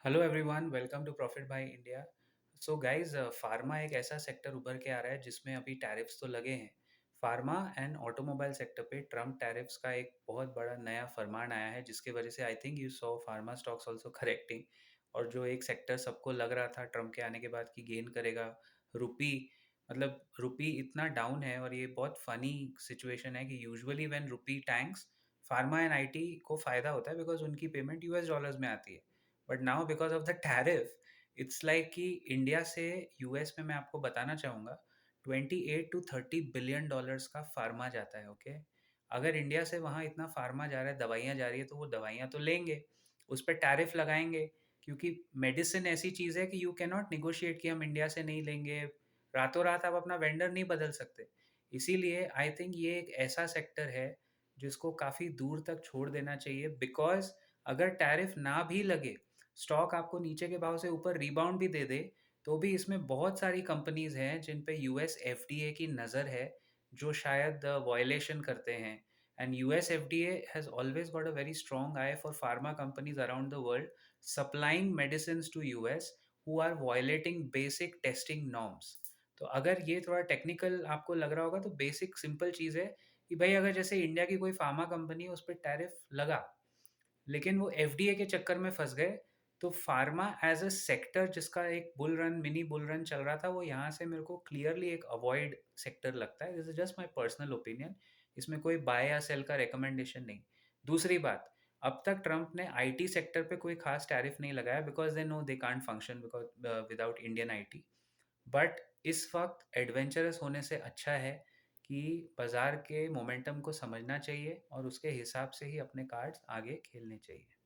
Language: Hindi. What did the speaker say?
Hello everyone, welcome to profit by India. So guys, pharma एक ऐसा सेक्टर उभर के आ रहा है जिसमें अभी टैरिफ्स तो लगे हैं। फार्मा एंड ऑटोमोबाइल सेक्टर पे ट्रम्प टैरिफ्स का एक बहुत बड़ा नया फरमान आया है, जिसकी वजह से I think you saw pharma stocks also correcting. और जो एक सेक्टर सबको लग रहा था ट्रम्प के आने के बाद कि गेन करेगा, रुपी, मतलब रुपी इतना डाउन है। और ये बहुत फनी सिचुएशन है कि usually when rupee tanks, pharma and IT को फायदा होता है बिकॉज उनकी पेमेंट यूएस डॉलर्स में आती है। But now because of the tariff, it's like कि इंडिया से यूएस में, मैं आपको बताना चाहूँगा, 28 to 30 बिलियन डॉलर्स का फार्मा जाता है। ओके, अगर इंडिया से वहाँ इतना फार्मा जा रहा है, दवाइयाँ जा रही है, तो वो दवाइयाँ तो लेंगे, उस पर टैरिफ लगाएंगे। क्योंकि मेडिसिन ऐसी चीज़ है कि यू कैन नॉट निगोशिएट कि हम इंडिया से नहीं लेंगे, रातों रात आप अपना वेंडर नहीं बदल सकते। इसीलिए आई थिंक ये एक ऐसा सेक्टर है जिसको काफ़ी दूर तक छोड़ देना चाहिए। बिकॉज अगर टैरिफ ना भी लगे, स्टॉक आपको नीचे के भाव से ऊपर रिबाउंड भी दे दे, तो भी इसमें बहुत सारी कंपनीज हैं जिन पे यूएस एफडीए की नज़र है, जो शायद वायलेशन करते हैं। And US FDA has always got a very strong eye for pharma companies around the world supplying medicine to US who are violating basic testing norms. तो अगर ये थोड़ा टेक्निकल आपको लग रहा होगा, तो बेसिक सिंपल चीज़ है कि भाई अगर जैसे इंडिया की कोई फार्मा कंपनी है, उस पर टैरिफ लगा, लेकिन वो एफडीए के चक्कर में फंस गए, तो फार्मा एज अ सेक्टर जिसका एक bull run, mini bull run चल रहा था, वो यहाँ से मेरे को क्लियरली एक अवॉइड सेक्टर लगता है। This is just my personal opinion, इसमें कोई बाय या सेल का रिकमेंडेशन नहीं। दूसरी बात, अब तक ट्रंप ने आईटी सेक्टर पे कोई खास टैरिफ नहीं लगाया because they know they can't function because without Indian IT. But इस वक्त एडवेंचरस होने से अच्छा है कि बाजार के मोमेंटम को समझना चाहिए और उसके हिसाब से ही अपने कार्ड्स आगे खेलने चाहिए।